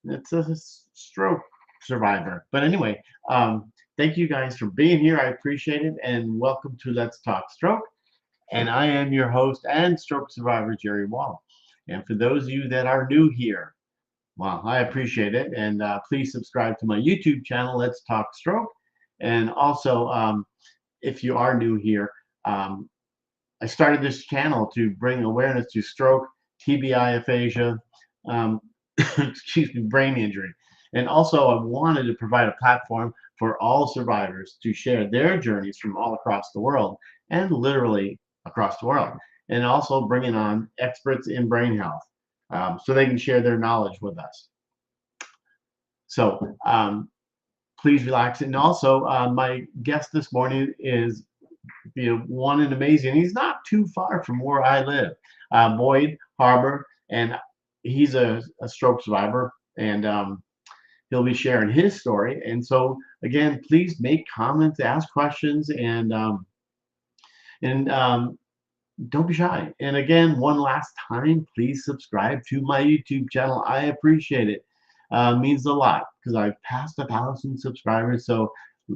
It's a stroke survivor. But anyway, thank you guys for being here. I appreciate it. And welcome to Let's Talk Stroke. And I am your host and stroke survivor, Jerry Wall. And for those of you that are new here, well, I appreciate it. And please subscribe to my YouTube channel, Let's Talk Stroke. And also, if you are new here, um, I started this channel to bring awareness to stroke, TBI, aphasia, um, excuse me, brain injury. And also, I wanted to provide a platform for all survivors to share their journeys from all across the world and literally across the world. And also bringing on experts in brain health so they can share their knowledge with us. So please relax. And also, my guest this morning is the one and amazing. He's not too far from where I live, Boyd Harbour, and he's a stroke survivor, and he'll be sharing his story. And so, again, please make comments, ask questions, and don't be shy. And again, one last time, please subscribe to my YouTube channel. I appreciate it. Means a lot because I've passed 1,000 subscribers. So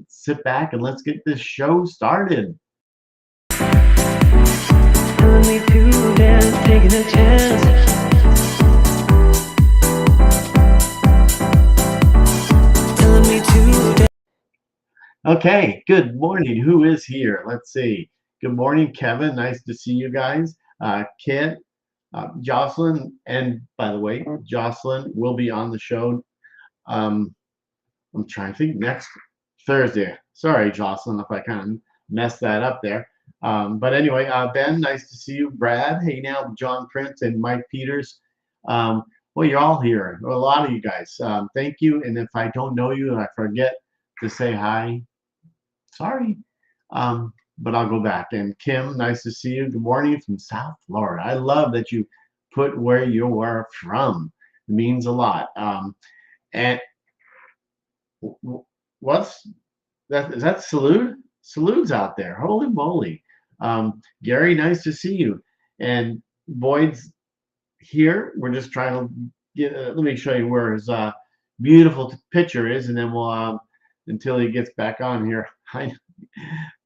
sit back and let's get this show started. Okay, good morning. Who is here? Let's see. Good morning, Kevin. Nice to see you guys. Kit, Jocelyn, and by the way, Jocelyn will be on the show. Um, I'm trying to think next Thursday. Sorry, Jocelyn, if I kind of messed that up there. But anyway, Ben, nice to see you. Brad, hey now, John Prince and Mike Peters. Well, you're all here. A lot of you guys. Thank you. And if I don't know you and I forget to say hi, sorry. But I'll go back. And Kim, nice to see you. Good morning from South Florida. I love that you put where you are from. It means a lot. And what's that? Is that Salute? Salute's out there. Holy moly. Gary, nice to see you. And Boyd's here. We're just trying to get, let me show you where his beautiful picture is, and then we'll, until he gets back on here.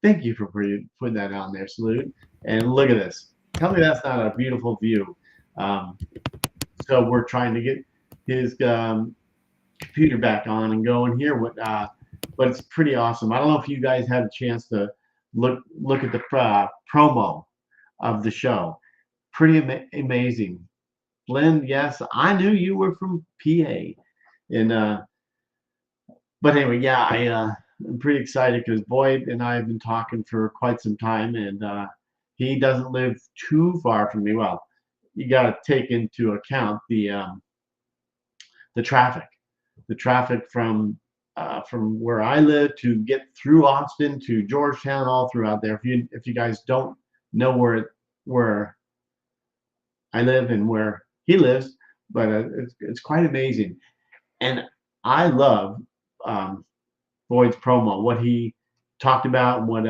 Thank you for putting that on there, Salute. And look at this. Tell me that's not a beautiful view. So we're trying to get his computer back on and going here. But it's pretty awesome. I don't know if you guys had a chance to look at the promo of the show. Pretty amazing. Lynn, yes, I knew you were from PA. And but anyway, yeah, I'm pretty excited because Boyd and I have been talking for quite some time, and he doesn't live too far from me. Well, you got to take into account the traffic, from where I live to get through Austin to Georgetown, all throughout there. If you guys don't know where I live and where he lives, but it's quite amazing, and I love Boyd's promo, what he talked about, what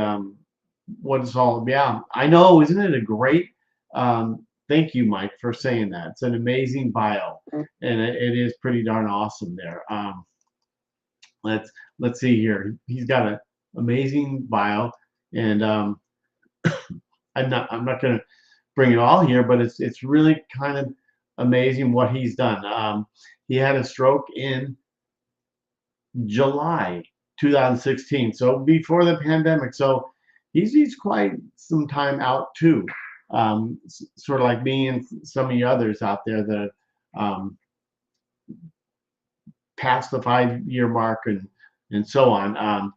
it's all about. Yeah, I know, isn't it a great? Thank you, Mike, for saying that. It's an amazing bio, and it is pretty darn awesome there. Let's see here. He's got an amazing bio, and I'm not going to bring it all here, but it's really kind of amazing what he's done. He had a stroke in July 2016, so before the pandemic. So he's quite some time out too, sort of like me and some of you others out there that past the 5-year mark and so on.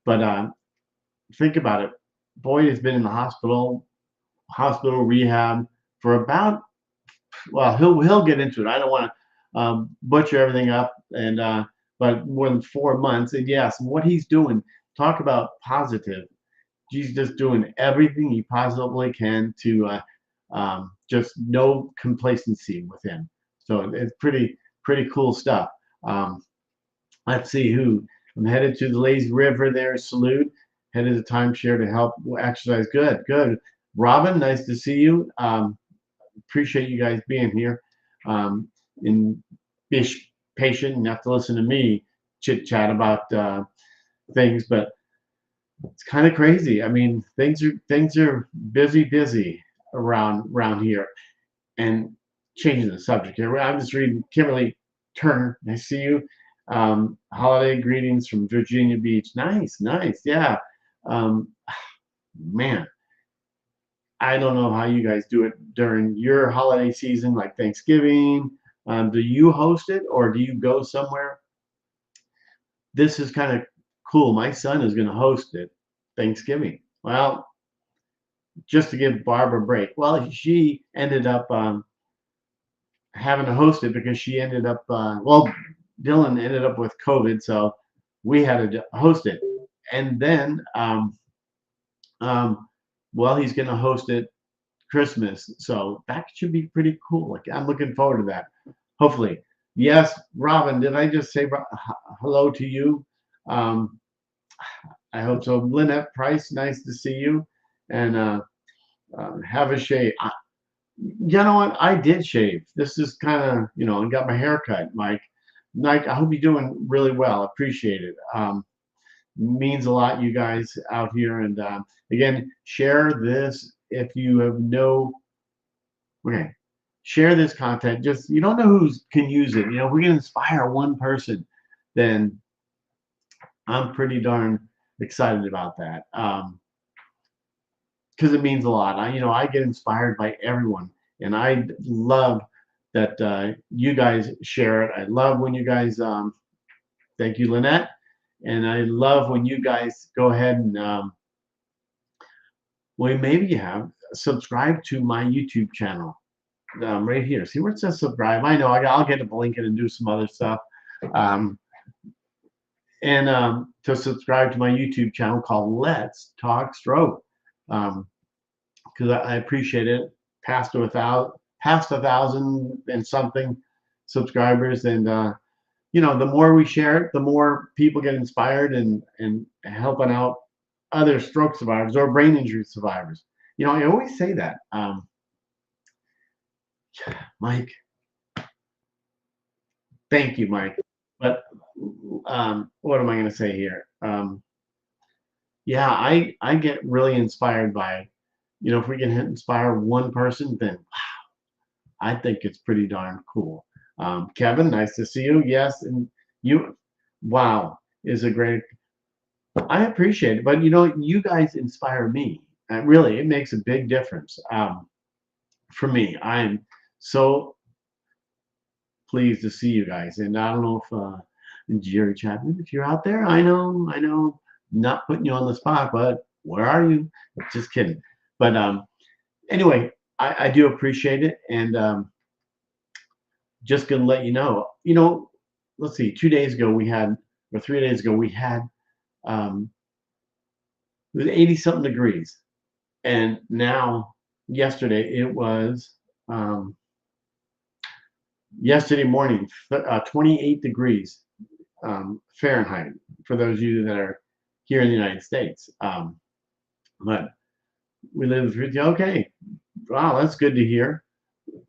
But think about it. Boyd has been in the hospital rehab for about, well, he'll get into it. I don't want to butcher everything up, and but more than 4 months. And yes, what he's doing, talk about positive. He's just doing everything he possibly can to just no complacency with him. So it's pretty cool stuff. Let's see who. I'm headed to the lazy river there. Salute. Headed to timeshare to help exercise. Good. Robin, nice to see you. Appreciate you guys being here. In patient and have to listen to me chit chat about things, but it's kind of crazy. I mean, things are busy around here. And changing the subject here, I'm just reading Kimberly Turner. I see you. Holiday greetings from Virginia Beach. Nice, nice. Yeah. Um, man, I don't know how you guys do it during your holiday season, like Thanksgiving. Do you host it or do you go somewhere? This is kind of cool. My son is going to host it Thanksgiving. Well, just to give Barbara a break. Well, she ended up having to host it because she ended up, well, Dylan ended up with COVID, so we had to host it. And then, um, well, he's going to host it Christmas, so that should be pretty cool. Like I'm looking forward to that. Hopefully, yes, Robin. Did I just say hello to you? Um, I hope so. Lynette Price, nice to see you, and have a shave. You know what? I did shave. This is kind of, I got my hair cut, Mike. Mike, I hope you're doing really well. Appreciate it. Means a lot, you guys out here. And again, share this if you have no. Okay, share this content. Just you don't know who can use it. If we can inspire one person, then I'm pretty darn excited about that. Because it means a lot. I get inspired by everyone, and I love that you guys share it. I love when you guys, thank you, Lynette, and I love when you guys go ahead and, well, maybe you have subscribe to my YouTube channel right here. See where it says subscribe? I know I'll get to link it and do some other stuff. And to subscribe to my YouTube channel called Let's Talk Stroke. Because I appreciate it. Past 1,000 and something subscribers, and the more we share it, the more people get inspired and helping out other stroke survivors or brain injury survivors. I always say that, Mike. Thank you, Mike. But what am I going to say here? Yeah, I get really inspired by, if we can inspire one person, then I think it's pretty darn cool. Kevin, nice to see you. Yes, and you, wow, is a great. I appreciate it, but you guys inspire me. Really, it makes a big difference for me. I'm so pleased to see you guys, and I don't know if Jerry Chapman, if you're out there, I know, not putting you on the spot, but where are you? Just kidding. But anyway, I do appreciate it, and just gonna let you know. Let's see. 2 days ago we had, or 3 days ago we had, um, it was 80 something degrees, and now yesterday it was yesterday morning 28 degrees Fahrenheit for those of you that are here in the United States. But we live with you. Okay, wow, that's good to hear.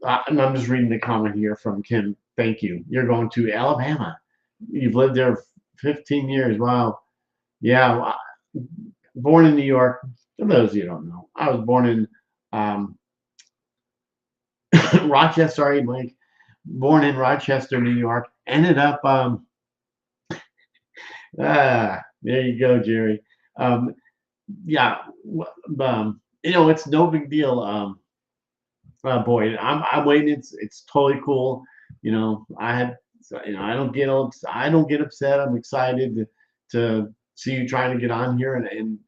And I'm just reading the comment here from Kim. Thank you. You're going to Alabama. You've lived there 15 years. Wow. Yeah. Born in New York. For those of you who don't know, I was born in Rochester. Sorry, Mike. Born in Rochester, New York. Ended up. There you go, Jerry. Yeah. It's no big deal. Boy, I'm waiting. It's totally cool. I don't get upset. I'm excited to see you trying to get on here, and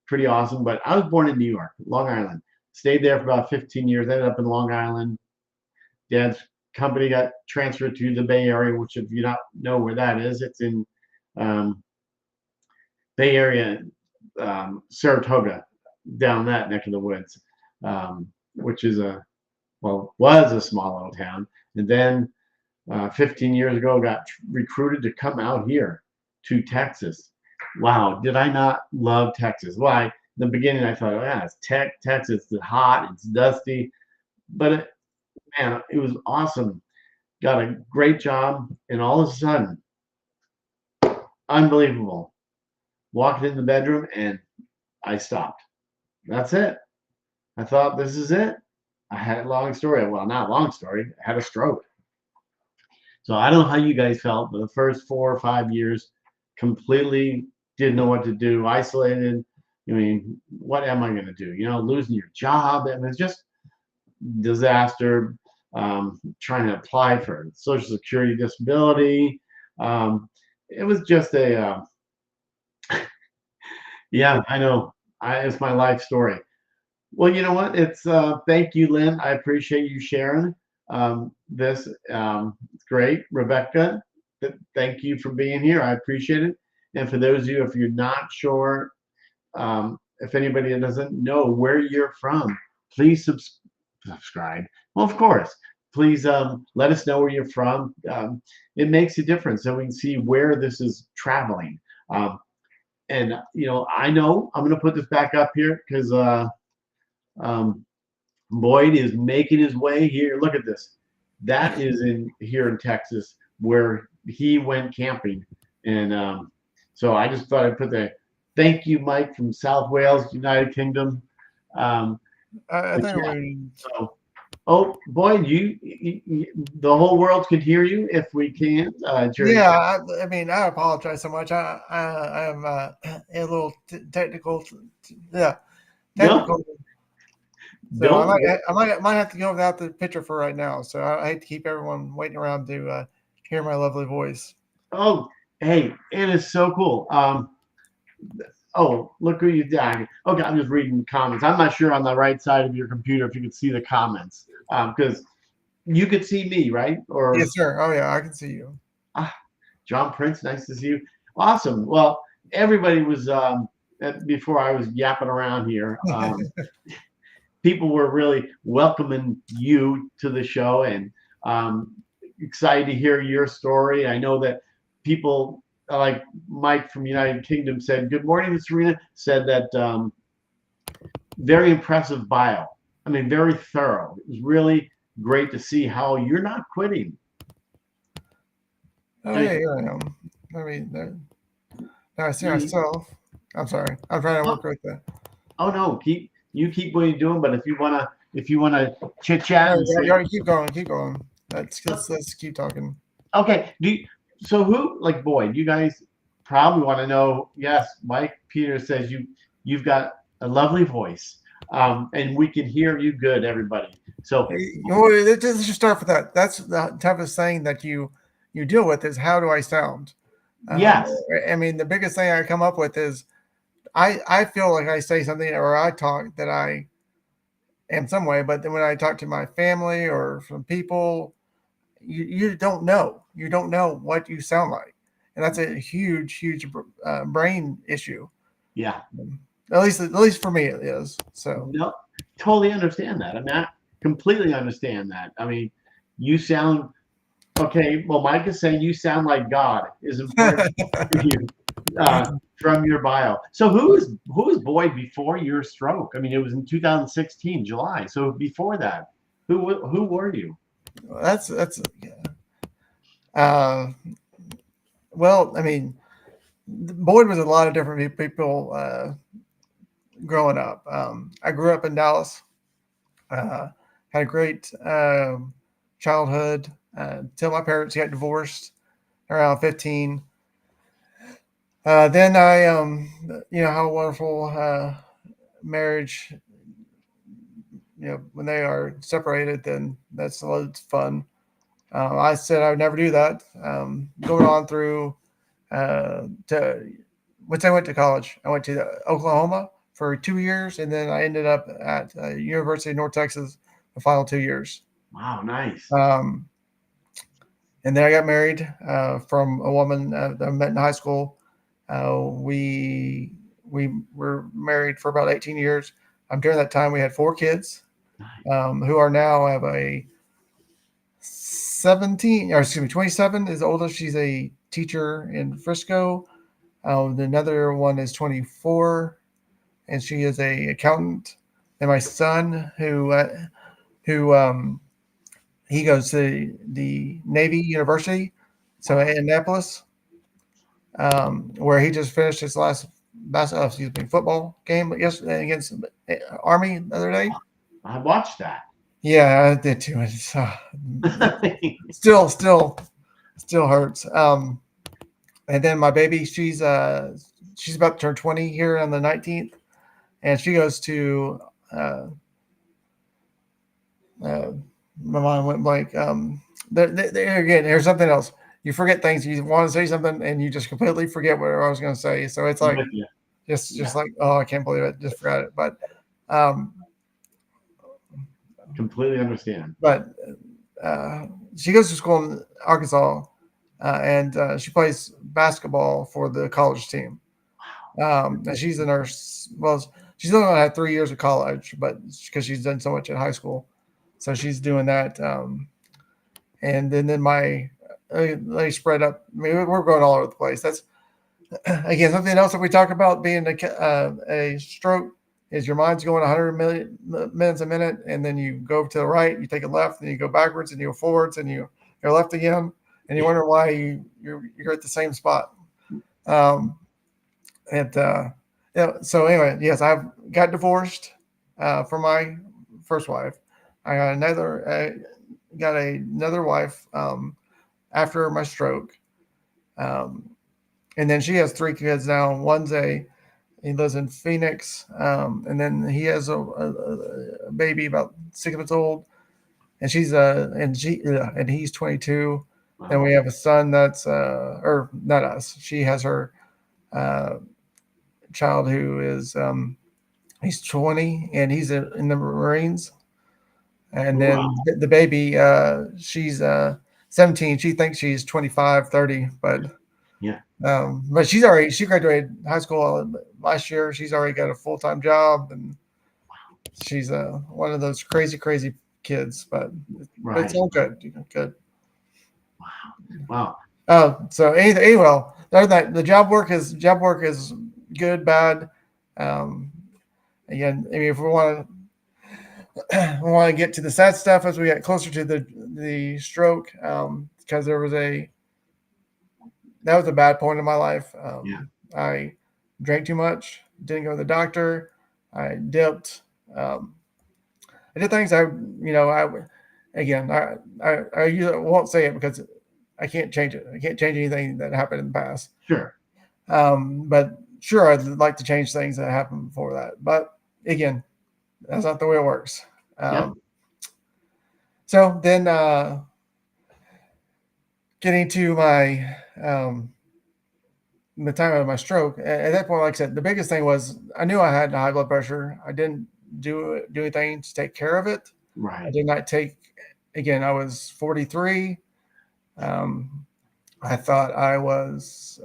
pretty awesome. But I was born in New York, Long Island. Stayed there for about 15 years. Ended up in Long Island. Dad's company got transferred to the Bay Area, which if you don't know where that is, it's in Bay Area, Saratoga, down that neck of the woods, which is was a small little town, and then 15 years ago got recruited to come out here to Texas. Wow, did I not love Texas? Well, in the beginning I thought, oh, yeah, it's Texas, it's hot, it's dusty, but man, it was awesome got a great job, and all of a sudden, unbelievable. Walked in the bedroom and I stopped. That's it. I thought this is it. I had a long story. Well, not a long story. I had a stroke. So I don't know how you guys felt, but the first 4 or 5 years, completely didn't know what to do, isolated. I mean, what am I going to do? Losing your job. I mean, it's just disaster. Trying to apply for Social Security disability. Um, it was just yeah, I know. It's my life story. Well, you know what? Thank you, Lynn. I appreciate you sharing this. It's great. Rebecca, thank you for being here. I appreciate it. And for those of you, if you're not sure, if anybody doesn't know where you're from, please subscribe. Well, of course. Please let us know where you're from. It makes a difference, so we can see where this is traveling. And I know I'm going to put this back up here because um, Boyd is making his way here. Look at this. That is here in Texas where he went camping, and so I just thought I'd put the thank you, Mike from South Wales, United Kingdom. Um, I but think yeah, we. so Boyd, the whole world can hear you if we can. During Yeah, I mean, I apologize so much. I am a little technical. Yeah, no, technical. So don't. I might have to go without the picture for right now. So I hate to keep everyone waiting around to hear my lovely voice. Oh, hey, it is so cool. Oh, look who you did. Okay, I'm just reading comments. I'm not sure on the right side of your computer if you could see the comments because you could see me, right? Yes, Or sir. Oh yeah, I can see you. ah, John Prince, nice to see you. Awesome. Well, everybody was before I was yapping around here. People were really welcoming you to the show and um, excited to hear your story. I know that people like Mike from United Kingdom said, "Good morning, Serena." Said that very impressive bio. I mean, very thorough. It was really great to see how you're not quitting. Oh And yeah, here I am. I mean, now I see you, myself. I'm sorry. I'm trying to oh, work with the. oh no, keep what you're doing. But if you wanna chit chat No, and say, you already keep going. Keep going. Let's keep talking. okay, so who like Boyd? You guys probably want to know. Yes, Mike Peter says you've got a lovely voice, and we can hear you good, everybody. So Let's just start with that. That's the type of saying that you deal with is how do I sound? Um, yes, I mean, the biggest thing I come up with is I feel like I say something or I talk that I am some way, but then when I talk to my family or some people, you don't know. You don't know what you sound like, and that's a huge brain issue. yeah, At least for me it is. So no, totally understand that. I mean, I completely understand that. I mean, you sound okay. Well, Mike is saying you sound like God is important for you. From your bio. So who is Boyd before your stroke? I mean, it was in 2016 July. So before that, who were you? that's uh, well, I mean, Boyd was a lot of different people growing up. I grew up in Dallas. Uh, had a great childhood until my parents got divorced around 15. Then how wonderful marriage. When they are separated, then that's loads of fun. I said I would never do that. Going on through to once I went to college, I went to Oklahoma for 2 years, and then I ended up at University of North Texas the final 2 years. Wow, nice. Um, and then I got married from a woman that I met in high school. We were married for about 18 years. During that time, we had 4 kids Nice. who are now have a 17, or excuse me, 27 is the oldest. She's a teacher in Frisco. Another one is 24, and she is a accountant. And my son, who he goes to the Navy University, so in Annapolis, where he just finished his last football game yesterday against Army the other day. I watched that. Yeah, I did too. It's, still hurts. And then my baby, she's about to turn 20 here on the 19th, and she goes to my mind went blank. There again, here's something else. You forget things. You want to say something, and you just completely forget what I was going to say. So it's like just like, oh, I can't believe it, just forgot it. But completely understand. But she goes to school in Arkansas, and she plays basketball for the college team. And she's a nurse. Well, she's only had 3 years of college, but because she's done so much in high school, so she's doing that. And then my they spread up. I mean, we're going all over the place. That's again something else that we talk about being a stroke is your mind's going 100 million minutes a minute, and then you go to the right, you take a left, and you go backwards, and you go forwards, and you're left again, and you wonder why you're at the same spot. So anyway, yes, I've got divorced from my first wife. I got another wife after my stroke, and then she has 3 kids now. He lives in Phoenix, and then he has a baby about 6 months old, and and he's 22. Wow. And we have a son that's or not us. She has her child who is he's 20, and he's in the Marines. And then the baby, she's 17. She thinks she's 25, 30, but yeah. But she graduated high school last year. She's already got a full-time job, and she's one of those crazy kids. But it's all good. Good. Wow. So anyway, the job work is good, bad. Again, I mean, if we want to get to the sad stuff as we get closer to the stroke, because that was a bad point in my life. I drank too much, didn't go to the doctor. I dipped. I did things I won't say it because I can't change it. I can't change anything that happened in the past. Sure. But sure, I'd like to change things that happened before that. But again, that's not the way it works. So then getting to my the time of my stroke, at that point, like I said, the biggest thing was I knew I had high blood pressure. I didn't do anything to take care of it. Right. I did not take. Again, I was 43. I thought I was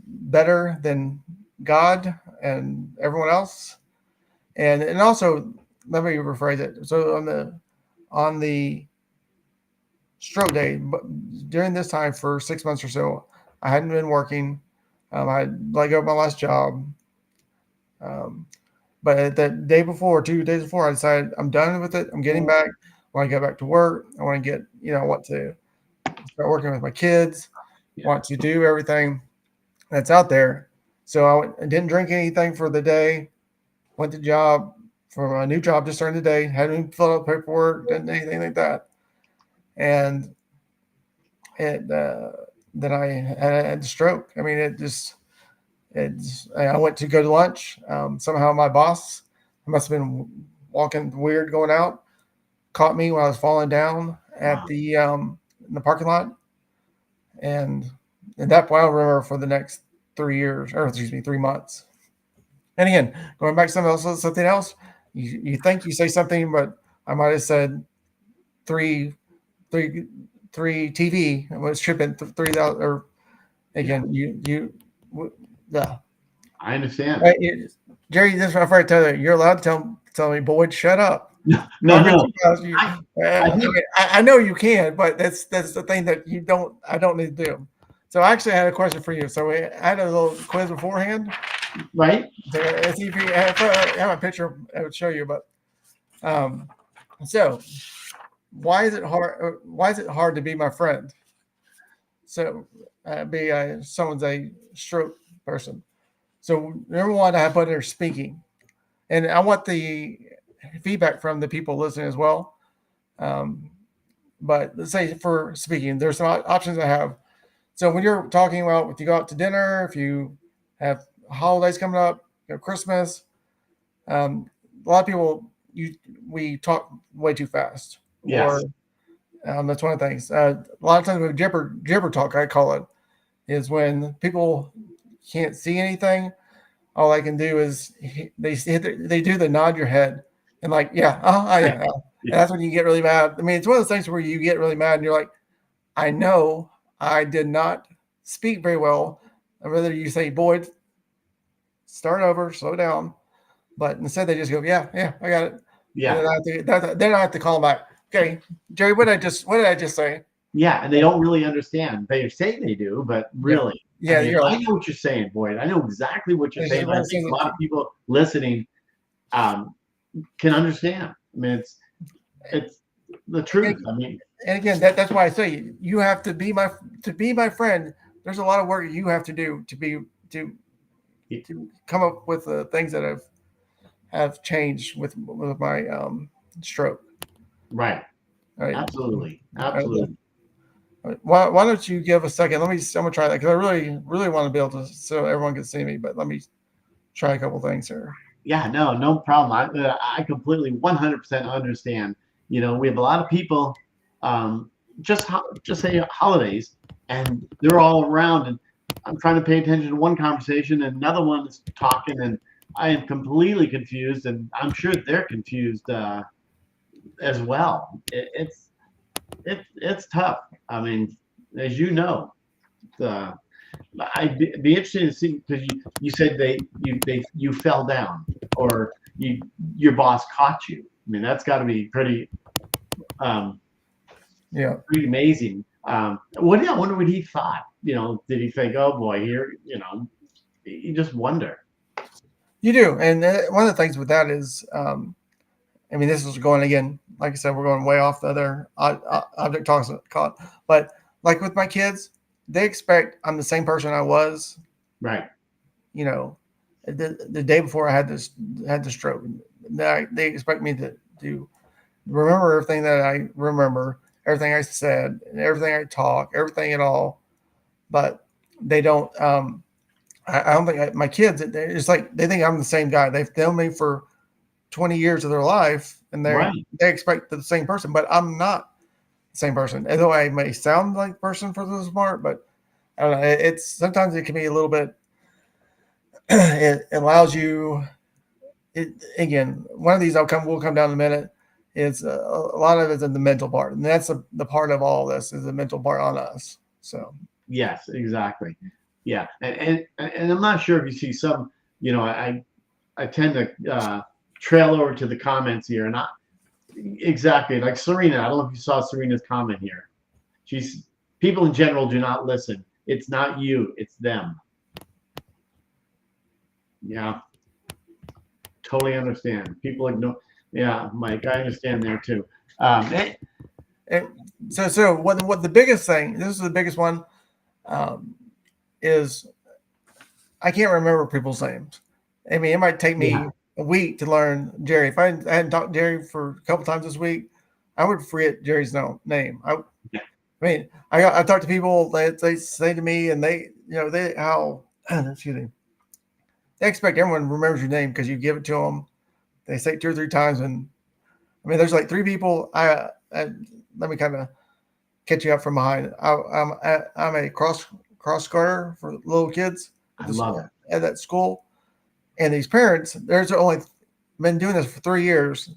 better than God and everyone else, and also let me rephrase it. So on the stroke day, but during this time for 6 months or so, I hadn't been working. I had let go of my last job. But the day before, 2 days before, I decided I'm done with it. I'm getting back. I want to go back to work. I want to get, I want to start working with my kids. Want to do everything that's out there. So I didn't drink anything for the day. Went to job for a new job just starting the day. Hadn't filled out paperwork, didn't anything like that. And then I had the stroke. I mean, I went to go to lunch. Somehow my boss, I must have been walking weird going out, caught me when I was falling down at in the parking lot. And at that point, I'll remember for the next 3 months. And again, going back to something else, you think you say something, but I might have said three TV. It was shipping 3,000. Or again, I understand. Jerry, this is what I tell you. You're allowed to tell me, Boyd, shut up. No. I know you can, but that's the thing that I don't need to do. So I actually had a question for you. So I had a little quiz beforehand. Right. If you have a picture, I would show you. But so why is it hard? Why is it hard to be my friend? So, be someone's a stroke person. So number one, I put there speaking, and I want the feedback from the people listening as well. Um, but let's say for speaking, there's some options I have. So when you're talking about if you go out to dinner, if you have holidays coming up, Christmas, a lot of people we talk way too fast, or Yes. that's one of the things. A lot of times with gibber talk, I call it, is when people can't see anything. All I can do is they do the nod your head and like yeah, yeah, and Yeah. that's when you get really mad. I mean, it's one of those things where you get really mad and you're like, I know I did not speak very well. I'd rather you say, Boyd, start over, slow down. But instead, they just go, yeah, yeah, I got it. And Yeah. then I have to call them back. Okay, Jerry, what did I just say? Yeah, and they don't really understand. They say they do, but Yeah, really, I yeah, mean, you're I like, know what you're saying, Boyd. I know exactly what you're it's saying. just one I of those think things a lot of people listening um, can understand. I mean, it's the truth. I mean, and again, that's why I say you have to be my friend. There's a lot of work you have to do to to come up with the things that have changed with my stroke. right? All right. Absolutely, All right. absolutely. Why don't you give a second? I'm gonna try that because I really want to be able to so everyone can see me. But let me try a couple things here. Yeah, no, no problem. I completely 100% understand. You know, we have a lot of people, um, just say holidays, and they're all around, and I'm trying to pay attention to one conversation, and another one is talking, and I am completely confused, and I'm sure they're confused as well. It's tough. I mean, as you know, uh, I'd be interested to see because you said you fell down or your boss caught you. I mean, that's got to be um, Yeah, pretty amazing. What I wonder what he thought. You know, did he think, oh boy, here? You know, you just wonder. you do. And one of the things with that is, I mean, this is going again. Like I said, we're going way off the other object talks, but like with my kids, they expect I'm the same person I was, Right. you know, the day before I had the stroke. They expect me to remember everything that I remember, everything I said, and everything I talk, everything at all. But they don't. I don't think my kids. It's like they think I'm the same guy. They've known me for 20 years of their life, and Right. they expect the same person. But I'm not the same person. Although I may sound like a person for the most part, but I don't know. It's sometimes it can be a little bit. It allows you. It again. One of these will come down in a minute. It's a lot of it's in the mental part, and that's the part of all this is the mental part on us. So Yes. Exactly. Yeah. And I'm not sure if you see some. You know, I tend to trail over to the comments here, and exactly like Serena. I don't know if you saw Serena's comment here. She's people in general do not listen. It's not you, it's them. Yeah, totally understand. People ignore. Yeah, Mike, I understand there too. Eh, and so what the biggest thing? This is the biggest one. Um, is I can't remember people's names. I mean, it might take yeah, me a week to learn Jerry. If I hadn't talked to Jerry for a couple times this week, I would forget Jerry's name. yeah, I mean, I talk to people that they say to me, and they how excuse me, they expect everyone remembers your name because you give it to them. They say it 2 or 3 times, and I mean, there's like 3 people. I let me kind of catch you up from behind. I'm a cross guarder for little kids I love it. at that school, and these parents. There's only been doing this for 3 years,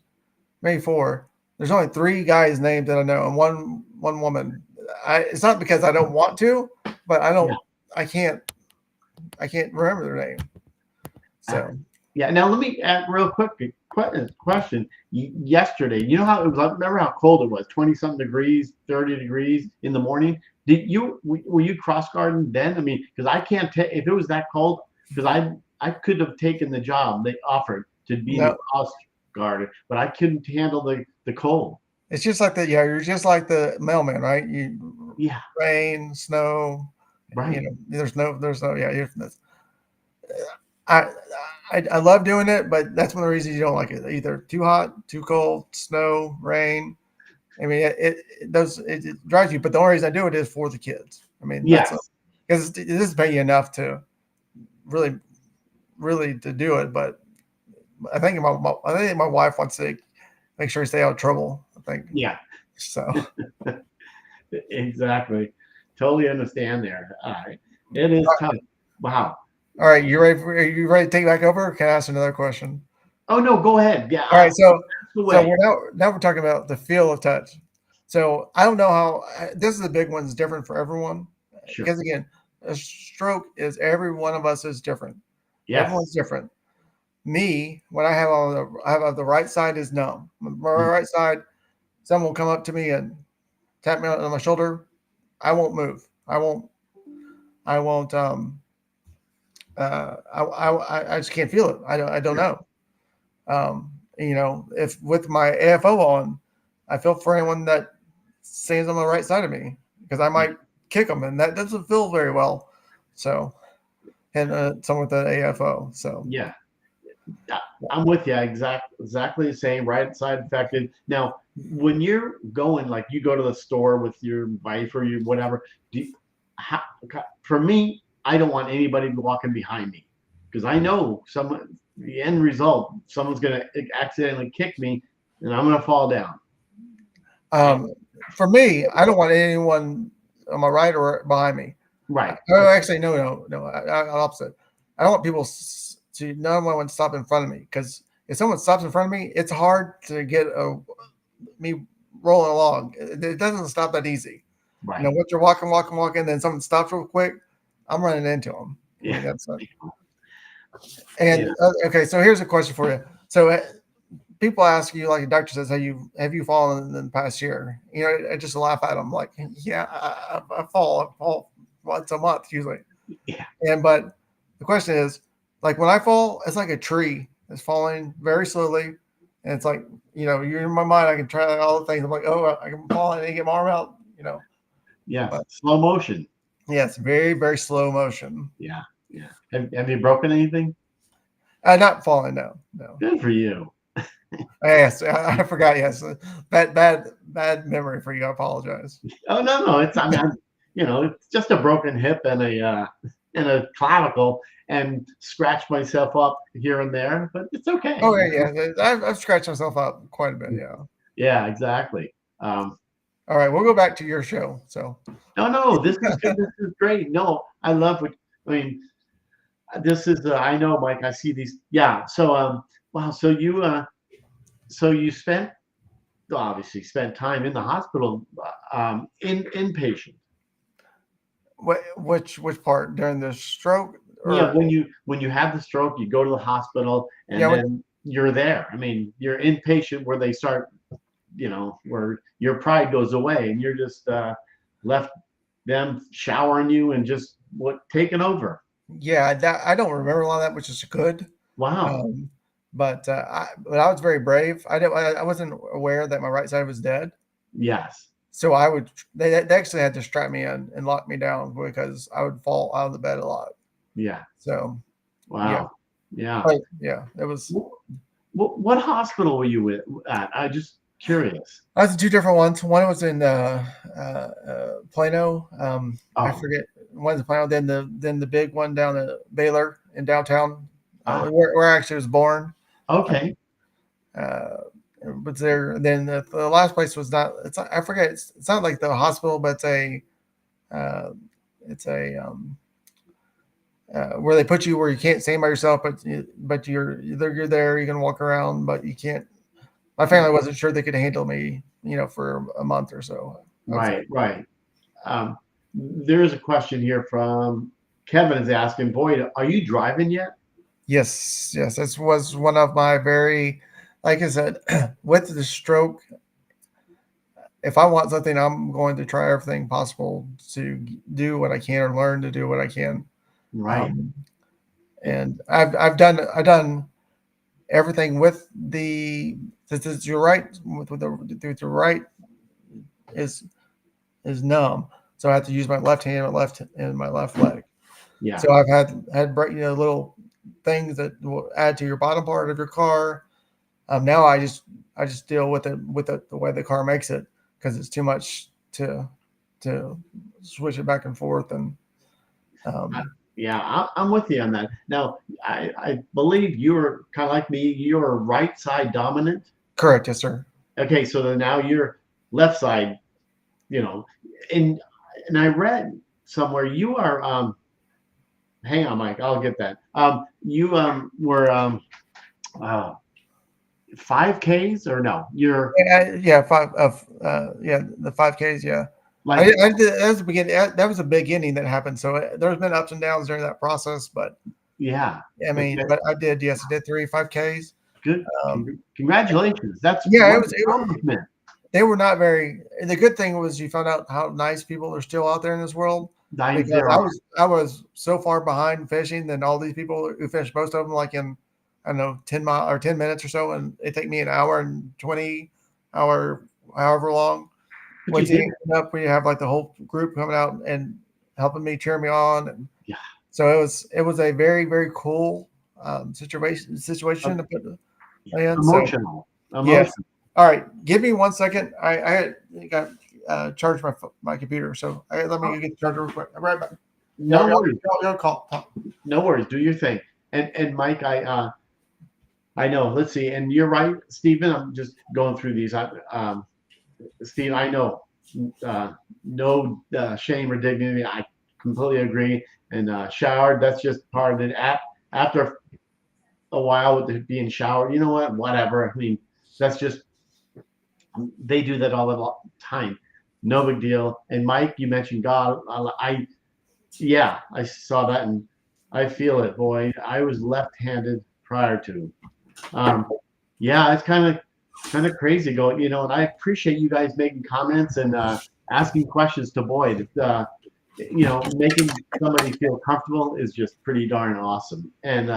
maybe 4. There's only 3 guys' names that I know, and one woman. It's not because I don't want to, but I Yeah. don't. I can't. I can't remember their name. Uh, So yeah. Now let me add real quick question. Yesterday, you know how it was? Remember how cold it was? 20 something degrees, 30 degrees in the morning. Did you were you cross guarding then? I mean, because I can't take if it was that cold. Because I could have taken the job they offered to be the no, cross guard, but I couldn't handle the cold. It's just like the you're just like the mailman, right? You Yeah, rain, snow, right. there's no yeah. I, I love doing it, but that's one of the reasons you don't like it. Either too hot, too cold, snow, rain. I mean, it drives you. But the only reason I do it is for the kids. I mean, that's Yes. because it doesn't pay you enough to really, really to do it. But I think my wife wants to make sure he stay out of trouble. I think Yeah. so. Exactly. Totally understand there. It is tough. Wow. All right, are you ready to take back over? Or can I ask another question? Oh no, go ahead. Yeah, All right, ask so away. we're talking about the feel of touch. So I don't know how this is a big one. It's different for everyone Sure. because again, a stroke is every one of us is different. Everyone's Yes. different. Me, when I have on the right side is numb. My Mm, right side, someone will come up to me and tap me on my shoulder. I won't move. I won't. I just can't feel it. I don't sure. know. If with my AFO on, I feel for anyone that stands on the right side of me because I might kick them, and that doesn't feel very well. So, and someone with an AFO. So, Yeah. I- I'm with you. Exactly the same. Right side affected. Now, when you're going, like you go to the store with your wife or your whatever, do you, how, for me, I don't want anybody walking behind me because I know the end result, someone's going to accidentally kick me and I'm going to fall down. And, um, for me, I don't want anyone on my right or behind me. right. Oh, actually, no. Opposite. I don't want people to no one to stop in front of me because if someone stops in front of me, it's hard to get me rolling along. It doesn't stop that easy. Right. Once you're walking, then someone stops real quick, I'm running into them. I Yeah. mean, that's Yeah. and okay. So here's a question for you. So people ask you, like a doctor says, have you fallen in the past year? I just laugh at them, like, yeah, I fall once a month usually. Yeah. But the question is, like when I fall, it's like a tree. It's falling very slowly, and it's like you're in my mind. I can try all the things. I'm like, oh, I can fall and get my arm out. Yes. But Slow motion. yeah, it's very very slow motion. Yeah. Yeah. Have you broken anything? Not falling, no, no. Good for you. Yes, I forgot. Yes, bad memory for you. I apologize. Oh no. It's just a broken hip and a clavicle and scratched myself up here and there, but it's okay. Oh yeah. I've scratched myself up quite a bit. Yeah. Yeah, exactly. Um, All right, we'll go back to your show. So no, this is good. This is great. No, I love what I mean. This is I know, Mike. I see these. Yeah. So wow. So you obviously spent time in the hospital, in inpatient. which part during the stroke Yeah, or when you have the stroke, you go to the hospital and yeah? then you're there. I mean, you're inpatient where they start, where your pride goes away and you're just left them showering you and just taking over. Yeah, I don't remember a lot of that, which is good. Wow. Um, but I was very brave. I wasn't aware that my right side was dead. Yes. So they actually had to strap me in and lock me down because I would fall out of the bed a lot. Yeah. So yeah, Wow. Yeah. but yeah, it was. What hospital were you at? I just curious. I was in two different ones. One was in Plano. I Oh. forget. One's in Plano. Then the big one down at Baylor in downtown, Ah. where I actually was born. Okay. Uh, was there? Then the last place was not. I forget. It's not like the hospital, but uh, it's a where they put you where you can't stand by yourself, but you're there. You can walk around, but you can't. My family wasn't sure they could handle me, for a month or so. I was like, Right. Right. Um, there is a question here from Kevin is asking, Boyd, are you driving yet? yes, yes. This was one of my very, like I said, with the stroke. If I want something, I'm going to try everything possible to do what I can or learn to do what I can. Right. Um, and I've done everything with the since it's your right with the right is numb, so I have to use my left hand, my left leg. Yeah. So I've had little things that will add to your bottom part of your car. Now I just deal with it with the way the car makes it because it's too much to switch it back and forth and I, um, yeah, I'm with you on that. Now, I believe you're kind of like me. You're right side dominant. correct, yes sir. Okay, so then now you're left side. You know, and I read somewhere you are. Hang on, Mike. I'll get that. You were uh, 5Ks or no? You're Yeah, the 5Ks. Yeah, like I did that was the beginning. That was the beginning that happened. So there's been ups and downs during that process, but yeah. I mean, Okay, but I did. Yes, I did 5Ks. good. Um, Congratulations. That's yeah, one accomplishment. they were not very. The good thing was you found out how nice people are still out there in this world because There are. I was so far behind fishing than all these people who finished most of them like in I don't know 10 mile or 10 minutes or so, and it take me an hour and 20 hour however long. But you Once did you it. end up when you have like the whole group coming out and helping me cheer me on, and Yeah. so it was a very cool situation Um, to put in. So emotional. yes. Emotional. All right. Give me 1 second. I got charged my computer, so let me get the charger real quick. I'm right back. No worries. Y'all call. Talk. No worries. Do your thing. And Mike, I know. Let's see. And you're right, Stephen. I'm just going through these. Steve, I know. No shame or dignity. I completely agree. And showered. That's just part of it. After a while with it being showered, you know what? Whatever. I mean, that's just they do that all the time. No big deal. And Mike, you mentioned God. Yeah, I saw that and I feel it, boy. I was left-handed prior to. Um, yeah, it's kind of crazy going, and I appreciate you guys making comments and asking questions to Boyd. Making somebody feel comfortable is just pretty darn awesome. And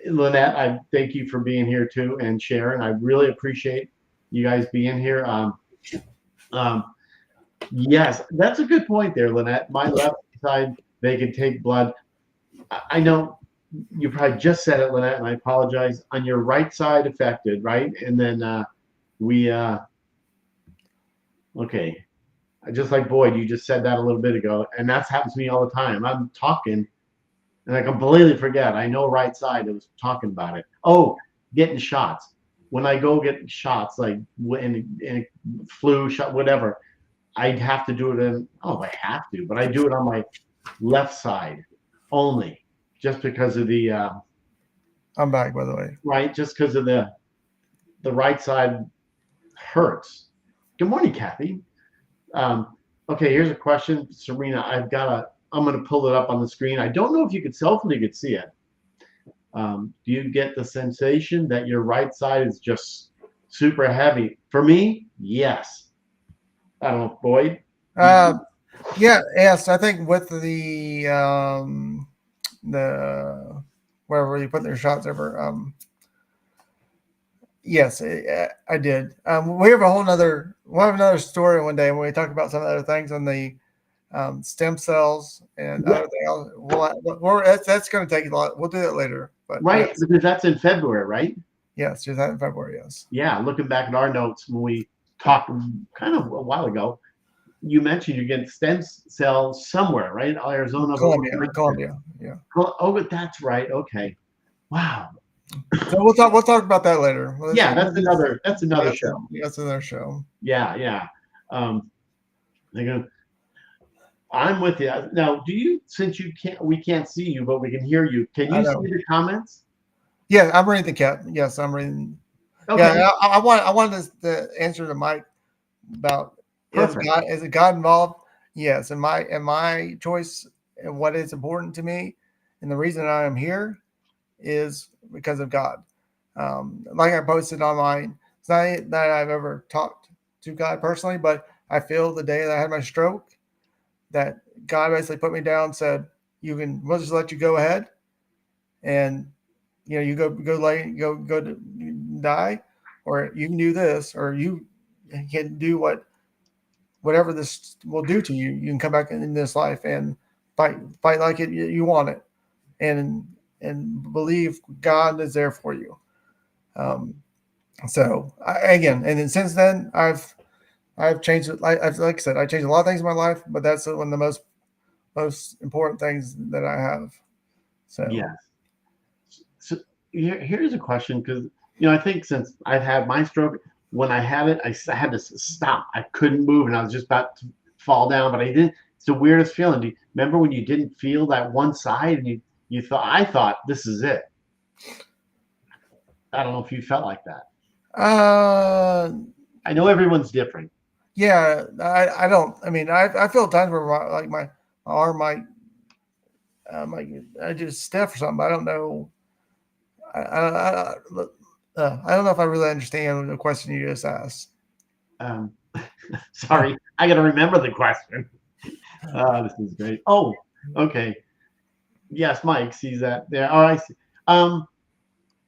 Lynette, I thank you for being here too, and Sharon, I really appreciate you guys being here. Um, yes, that's a good point there, Lynette. My left side, they can take blood. I know you probably just said it, Lynette, and I apologize. On your right side affected, right? And then we, okay, just like Boyd, you just said that a little bit ago, and that's happened to me all the time. I'm talking, and I completely forget. I know right side. I was talking about it. Oh, getting shots. When I go get shots, like in flu shot, whatever, I have to do it in. Oh, I have to, but I do it on my left side only, just because of the I'm back, by the way. right, just because of the right side hurts. Good morning, Kathy. Okay, here's a question, Serena. I'm going to pull it up on the screen. I don't know if you could see it. Do you get the sensation that your right side is just super heavy? For me, yes. I don't know, Boyd. Uh, yes. I think with the wherever you put their shots over. Yes, I did. We'll have another story one day when we talk about some other things on the stem cells and Yeah, other things. That's going to take a lot. We'll do that later. But right, yes, because that's in February, right? yes, do that in February. Yes, Yeah, looking back at our notes when we talked kind of a while ago, you mentioned you get stem cells somewhere, right? Arizona, but Columbia. Yeah. oh, but that's right. Okay. Wow. So we'll talk about that later. Yeah, that's another show. That's another show. Yeah, yeah. Um, I'm with you. Now, since we can't see you, but we can hear you. Can I you see know. the comments? Yeah, I'm reading the cat. Yes, I'm reading. Okay, Yeah, I wanted to answer to Mike about perfect. is it God involved? Yes, and my choice and what is important to me, and the reason I am here is because of God. Like I posted online, it's not that I've ever talked to God personally, but I feel the day that I had my stroke that God basically put me down, said, we'll just let you go ahead and you go to die, or you can do this, or you can do whatever this will do to you. You can come back in this life and fight like you want it, and believe God is there for you. Um, so again, and then since then, I've changed it. Like I said, I changed a lot of things in my life, but that's one of the most important things that I have. So Yes. So here's a question, because I think since I've had my stroke, when I had it, I had to stop. I couldn't move, and I was just about to fall down, but I didn't. It's the weirdest feeling. Do you remember when you didn't feel that one side, and you thought, I thought this is it. I don't know if you felt like that. uh, I know everyone's different. yeah, I don't. I mean, I feel times where my arm might I just stiff or something. I don't know. I don't know if I really understand the question you just asked. Um, sorry, I got to remember the question. This is great. Oh, okay. Yes, Mike sees that there. Oh, I see. Um,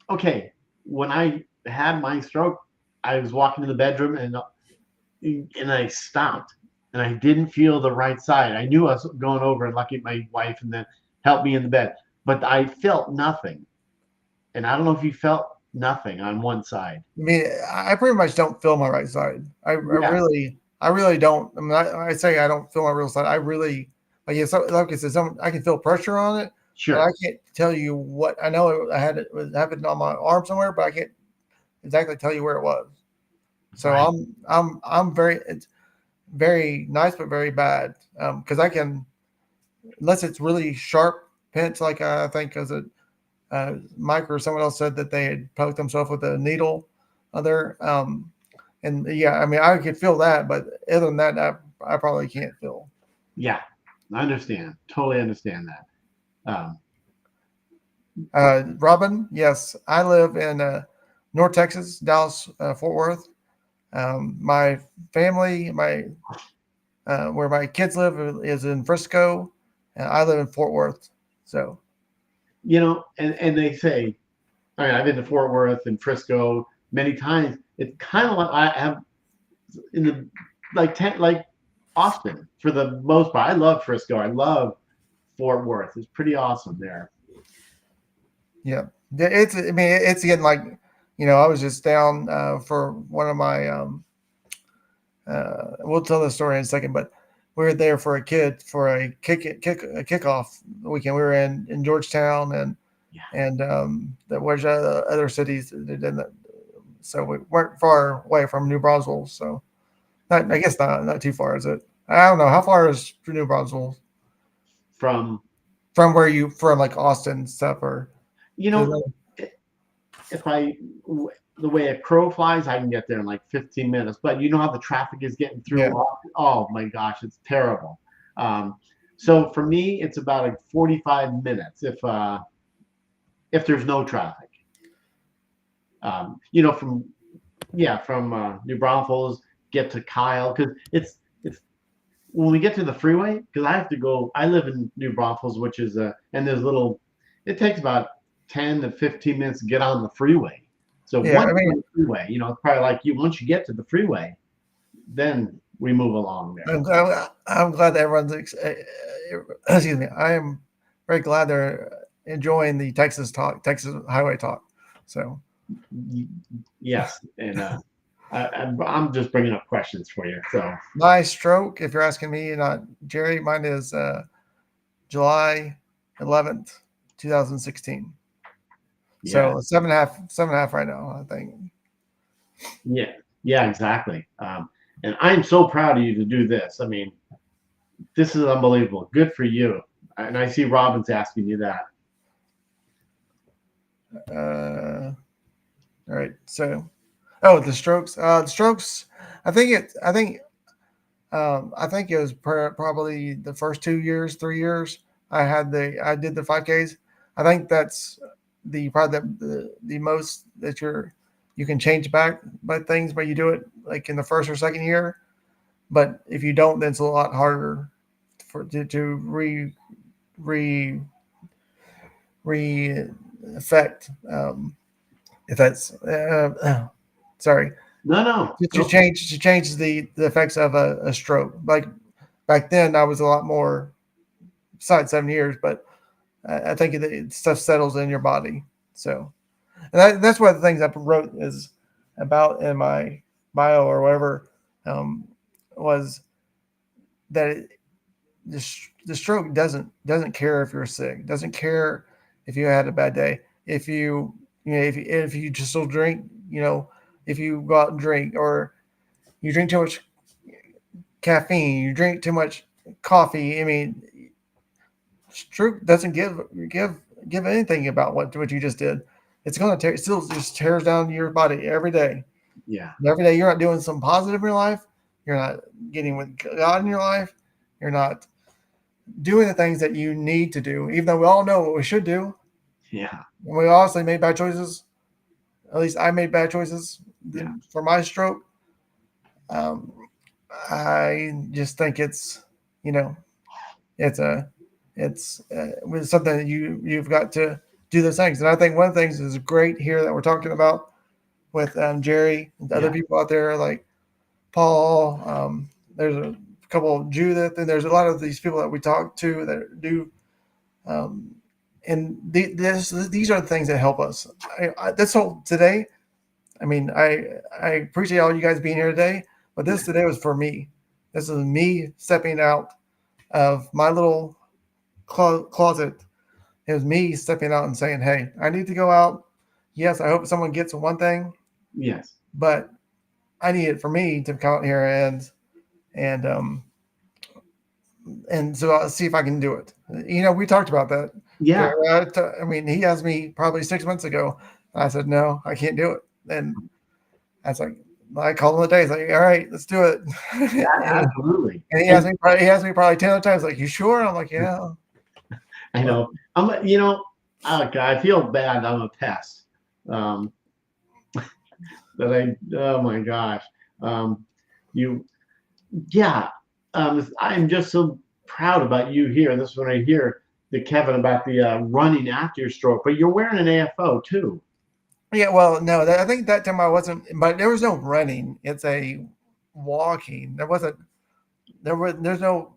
okay. When I had my stroke, I was walking in the bedroom, and I stopped, and I didn't feel the right side. I knew I was going over and lucky my wife, and then helped me in the bed, but I felt nothing. And I don't know if you felt nothing on one side. I mean, I pretty much don't feel my right side. Yeah, I really don't. I mean, I say I don't feel my real side. I really, like, yeah, so, like I said, I can feel pressure on it, but I sure. can't tell you what. I know it was happened on my arm somewhere, but I can't exactly tell you where it was. So Right. I'm very, it's very nice, but very bad. Because I can, unless it's really sharp pinch, like I think as a Mike or someone else said that they had poked themselves with a needle there. And yeah, I mean, I could feel that, but other than that, I probably can't feel. Yeah, I understand. Totally understand that. Um, Robin, yes, I live in North Texas, Dallas, Fort Worth. My family, my where my kids live is in Frisco, and I live in Fort Worth. So and they say, I mean, I've been to Fort Worth and Frisco many times. It's kind of like I have in the like Austin for the most part. I love Frisco. I love Fort Worth. It's pretty awesome there. yeah, it's. I mean, it's getting like, I was just down for one of my. We'll tell the story in a second, but we were there for a kickoff weekend. We were in Georgetown Yeah. and there was other cities that did that. So we weren't far away from New Braunfels. So I guess not too far, is it? I don't know how far is New Braunfels From from where you from, like Austin stuff, or you know, if the way a crow flies, I can get there in like 15 minutes. But you know how the traffic is getting through. yeah. Oh my gosh, it's terrible. Um, so for me, it's about like 45 minutes if there's no traffic. From New Braunfels get to Kyle, because it's when we get to the freeway, because I have to go. I live in New Braunfels, which is and there's little. It takes about 10 to 15 minutes to get on the freeway. So Yeah, once I you're mean, on the freeway, it's probably like you once you get to the freeway, then we move along there. I'm glad that everyone's. Excuse me. I am very glad they're enjoying the Texas highway talk. So Yes, and I'm just bringing up questions for you. So my stroke, if you're asking me, not Jerry, mine is July 11th, 2016. yeah, So 7.5 right now, I think. yeah, yeah, exactly. And I'm so proud of you to do this. I mean, this is unbelievable. Good for you. And I see Robin's asking you that. Uh, all right. So, oh, the strokes. The strokes. I think it. I think it was probably the first 2 years, 3 years. I did the 5Ks. I think that's probably the most that you can change back by things, but you do it like in the first or second year. But if you don't, then it's a lot harder to re re re effect. If that's sorry, No, no. Go. she changes the effects of a stroke. Like back then, I was a lot more, besides 7 years, but I think stuff settles in your body. So, and that's one of the things I wrote is about in my bio or whatever, was that the stroke doesn't care if you're sick, doesn't care if you had a bad day, if if you just still drink, if you go out and drink, or you drink too much caffeine, you drink too much coffee. I mean, stroke doesn't give anything about what you just did. It's going to tear, it still just tears down your body every day. Yeah. And every day you're not doing something positive in your life. You're not getting with God in your life. You're not doing the things that you need to do, even though we all know what we should do. Yeah. And we honestly made bad choices. At least I made bad choices for my stroke. Um, I just think it's, it's something that you've got to do those things. And I think one of the things is great here that we're talking about with Jerry and other people out there like Paul. There's a couple of Judith, and there's a lot of these people that we talk to that do. And these are the things that help us. This whole today, I mean, I appreciate all you guys being here today, but this today was for me. This is me stepping out of my little closet. It was me stepping out and saying, "Hey, I need to go out. Yes, I hope someone gets one thing. Yes. But I need it for me to come out here and so I'll see if I can do it." We talked about that. Yeah. I mean, he asked me probably 6 months ago. I said, "No, I can't do it." And I was like, I called him the day. He's like, "All right, let's do it." Yeah, absolutely. And he asked me probably 10 other times, like, "You sure?" I'm like, "Yeah." I know. I feel bad. I'm a pest. That oh my gosh. You, yeah. I'm just so proud about you here. This is when I hear the Kevin about the running after your stroke, but you're wearing an AFO too. Yeah, well, no, I think that time I wasn't, but there was no running. It's a walking. There's no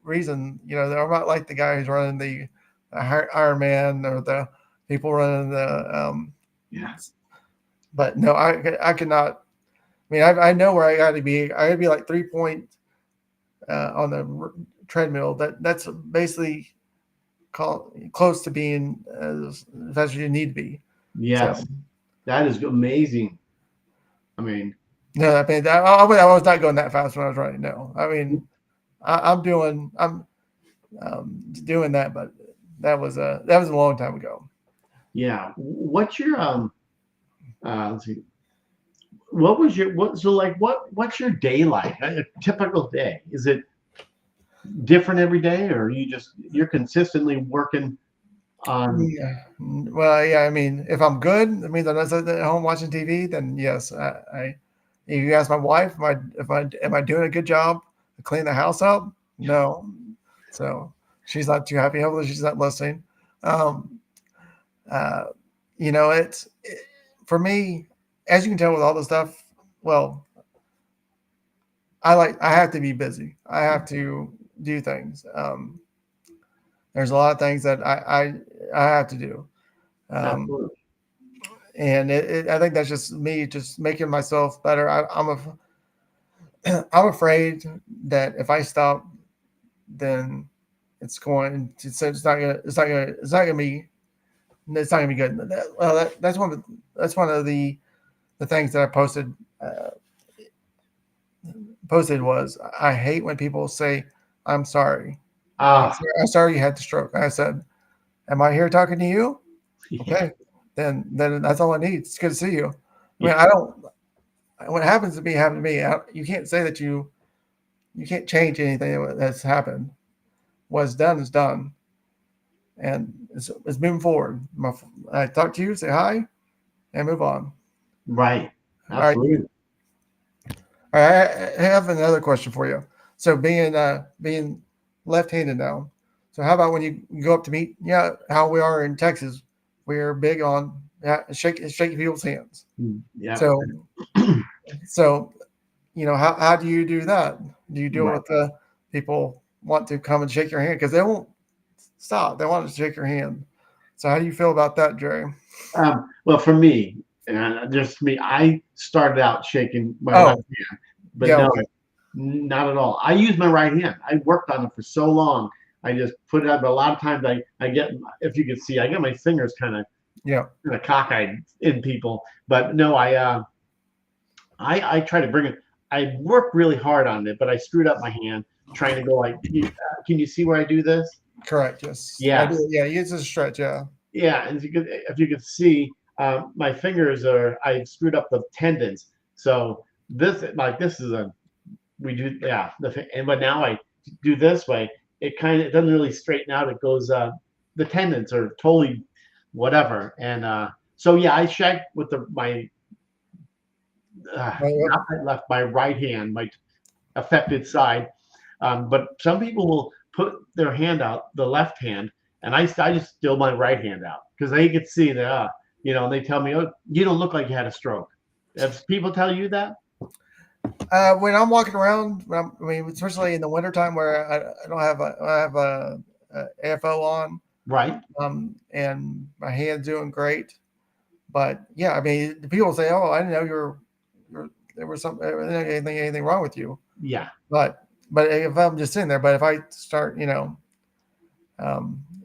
reason, I'm not like the guy who's running the Ironman or the people running the, but no, I could not. I mean, I know where I got to be. I got to be like 3 point on the treadmill. That's basically close to being as fast as you need to be. Yes, So, that is amazing. I mean, no, I mean, I was not going that fast when I was running. No, I mean, I'm doing that, but that was a long time ago. yeah. What's your let's see. What was your what's your day like? A typical day? Is it different every day, or you're consistently working on? Yeah. Well, yeah. I mean, if I'm good, I mean, I'm not at home watching TV, then yes. If you ask my wife, am I doing a good job to clean the house up? No. So she's not too happy. Hopefully, she's not listening. Um, uh, for me, as you can tell with all the stuff. Well, I have to be busy. I have to do things. There's a lot of things that I have to do. Absolutely. And I think that's just me, just making myself better. I'm afraid that if I stop, then it's not gonna be good. That's one of the things that I posted was, I hate when people say, "I'm sorry. I'm sorry you had the stroke." I said, "Am I here talking to you? Okay, then that's all I need. It's good to see you." I mean, I don't. What happens to me happened to me. You can't say that you can't change anything that's happened. What's done is done, and it's moving forward. I talk to you, say hi, and move on. Right. Absolutely. All right. I have another question for you. So being left-handed now. So how about when you go up to meet? Yeah, how we are in Texas. we're big on shaking people's hands. Yeah. So so how do you do that? Do you deal Right. with the people want to come and shake your hand because they won't stop? They want to shake your hand. So how do you feel about that, Jerry? Well, for me, and just me, I started out shaking my left Oh, hand, but yeah, no, okay. not at all. I use my right hand. I worked on it for so long. I just put it out, but a lot of times I get, if you can see, I get my fingers Yeah. kind of cockeyed in people. But no, I try to bring it. I work really hard on it, but I screwed up my hand trying to go like, can you see where I do this? Correct. Yes, I Yes. do. Yeah, use a stretch. Yeah. Yeah, and if you could see, my fingers are, I screwed up the tendons. So this is a, we do, yeah, and but now I do this way. It doesn't really straighten out. It goes, the tendons are totally whatever. And so yeah, I shake with my Well, not my left, my right hand, my affected side. But some people will put their hand out, the left hand, and I just still my right hand out because they can see that, and they tell me, oh, you don't look like you had a stroke. If people tell you that, when I'm walking around, I mean, especially in the wintertime where I don't have I have a AFO on, right? and my hand's doing great. But yeah, I mean, the people say, "Oh, I didn't know you're there was some anything wrong with you." Yeah, But if I'm just sitting there, but if I start,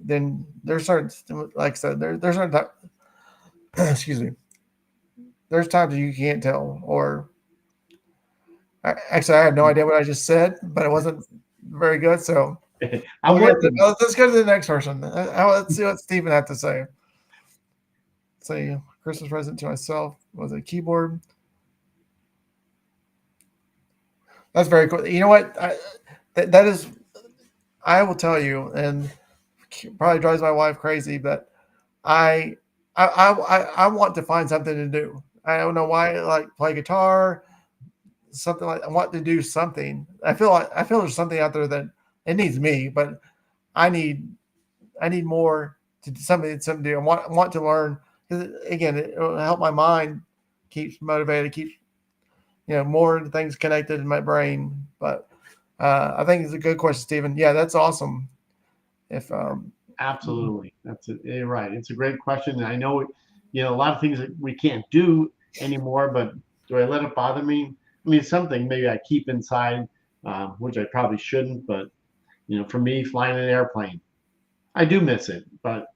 then there's certain, like I said, there's certain excuse me, there's times that you can't tell. Or actually, I had no idea what I just said, but it wasn't very good. So I'm working. let's go to the next person. Let's see what Stephen had to say. Say Christmas present to myself was a keyboard. That's very cool. You know what? That is, I will tell you, and probably drives my wife crazy, but I I want to find something to do. I don't know why, like play guitar, something like I want to do something. I feel there's something out there that it needs me, but I need I need more to something to do. I want to learn because again, it will help my mind keeps motivated, keeps more things connected in my brain. But I think it's a good question, Stephen. Yeah, that's awesome. If Absolutely, you're right. It's a great question, and I know a lot of things that we can't do anymore. But do I let it bother me? I mean, something maybe I keep inside, which I probably shouldn't. But for me, flying an airplane, I do miss it, but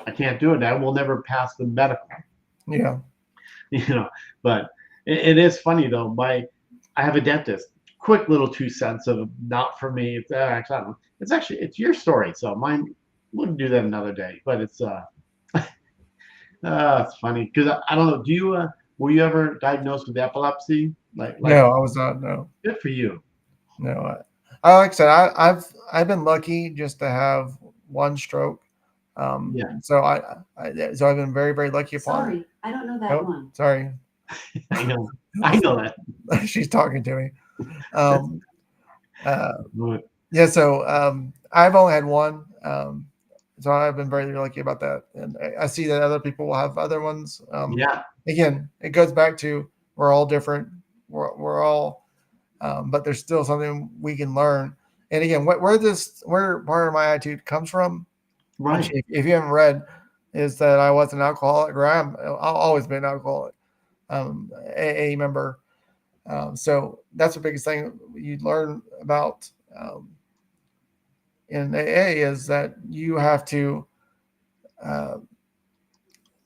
I can't do it. I will never pass the medical, yeah, you know. But it is funny though. I have a dentist. Quick little 2 cents of not for me. It's actually, I don't know. It's actually it's your story, so mine. We'll do that another day. But it's funny because I don't know. Do you were you ever diagnosed with epilepsy? Like no, I was not. No, good for you. no. Like I said, I've been lucky just to have one stroke. Yeah, So so I've been very very lucky upon. Sorry, I don't know that one. Sorry, I know. I know that. she's talking to me. Um, uh, But, yeah, so I've only had one. So I've been very lucky about that, and I see that other people will have other ones. yeah, Again, it goes back to we're all different. We're all, but there's still something we can learn. And again, where part of my attitude comes from, which right. if you haven't read, is that I was an alcoholic, or I'll always been an alcoholic, AA member. So that's the biggest thing you learn about in AA is that uh,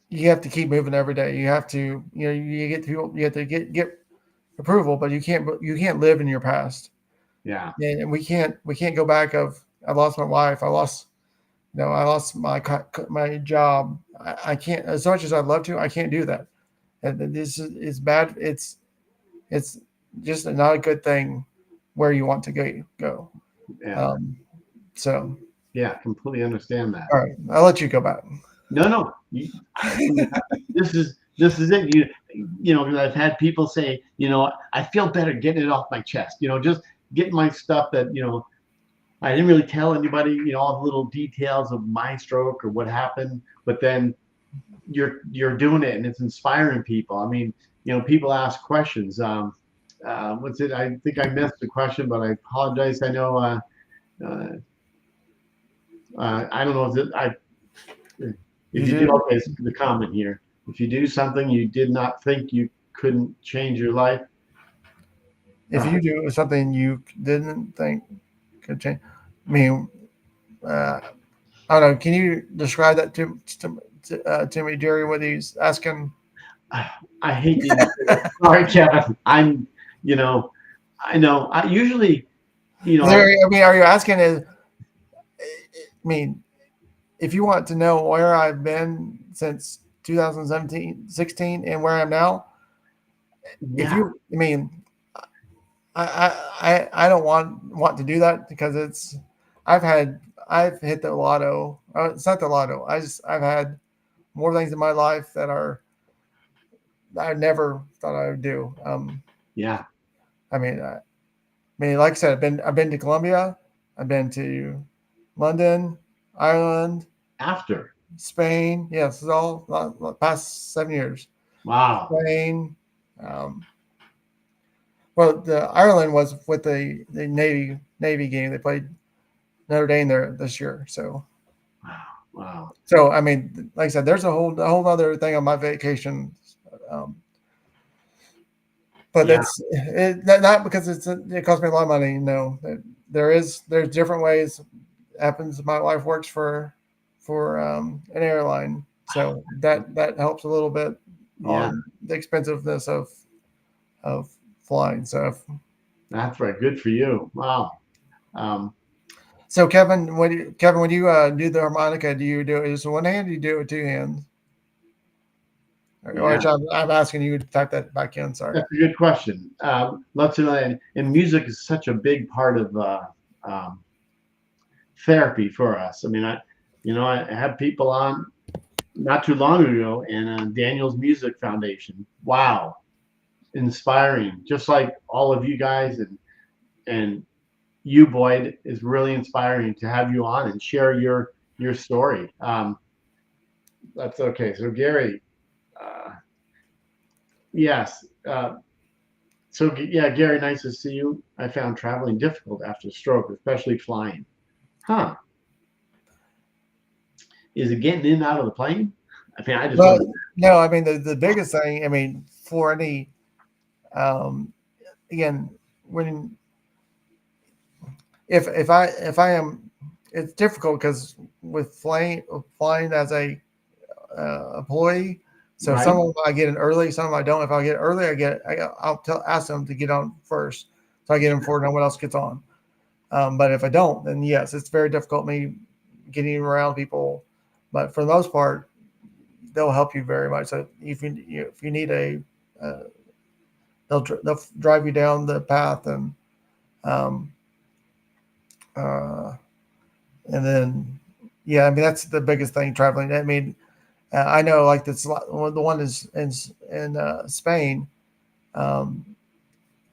you have to keep moving every day. You have to, you get people, you have to get approval, but you can't live in your past. Yeah, And we can't go back of I lost my wife, I lost my job. I can't, as much as I'd love to, I can't do that. And this is bad. It's just not a good thing where you want to go. yeah, Um, so yeah. Completely understand that. all right, I'll let you go back. No, no. This is it. Because I've had people say, I feel better getting it off my chest. Just getting my stuff that I didn't really tell anybody. All the little details of my stroke or what happened. But then you're doing it and it's inspiring people. I mean, people ask questions. What's it? I think I missed the question, but I apologize. I know. Uh, I don't know if You you do. do. Okay, it's the comment here. If you do something you did not think you couldn't change your life. If you do something you didn't think could change, I mean, uh, I don't know. Can you describe that to me, Jerry? What he's asking? I hate to answer that. Sorry, Kevin. You know, I know. I usually, I mean, are you asking? I mean, if you want to know where I've been since 2017, 16, and where I'm now, if yeah, you, I mean, I don't want to do that because I've hit the lotto. It's not the lotto. I've had more things in my life that I never thought I would do. yeah. I mean, like I said, I've been to Colombia, I've been to London, Ireland, After, Spain. Yes, it's all the past 7 years. wow, Spain. Um, well, the Ireland was with the Navy game. They played Notre Dame there this year. wow, wow. So I mean, like I said, there's a whole other thing on my vacation. Um, but Yeah, not because it cost me a lot of money. No, there's different ways. Happens. My wife works for an airline, so that helps a little bit yeah. on the expensiveness of flying. That's right. Good for you. Wow. Um, So Kevin, when you do the harmonica, do you do it with one hand? Or do you do it with two hands? Or yeah. I'm asking you to type that back in. Sorry. That's a good question. Let's know. And music is such a big part of um, therapy for us. I mean, I had people on not too long ago, and Daniel's Music Foundation. Wow, inspiring. Just like all of you guys, and you, Boyd, is really inspiring to have you on and share your story. That's okay. So, Gary, uh, yes. So yeah, Gary, nice to see you. I found traveling difficult after stroke, especially flying. Huh? Is it getting in and out of the plane? I mean, I just Well, want. no, I mean the biggest thing. I mean, for any um, again, when if I am, it's difficult because with flying as a employee. So Right, some of them I get in early, some of them I don't. If I get early, ask them to get on first, so I get in before no one else gets on. But if I don't, then yes, it's very difficult me getting around people. But for the most part, they'll help you very much. So if you need uh, they'll drive you down the path um, uh, and then yeah, I mean that's the biggest thing traveling. I mean, I know like this the one is in Spain. Um,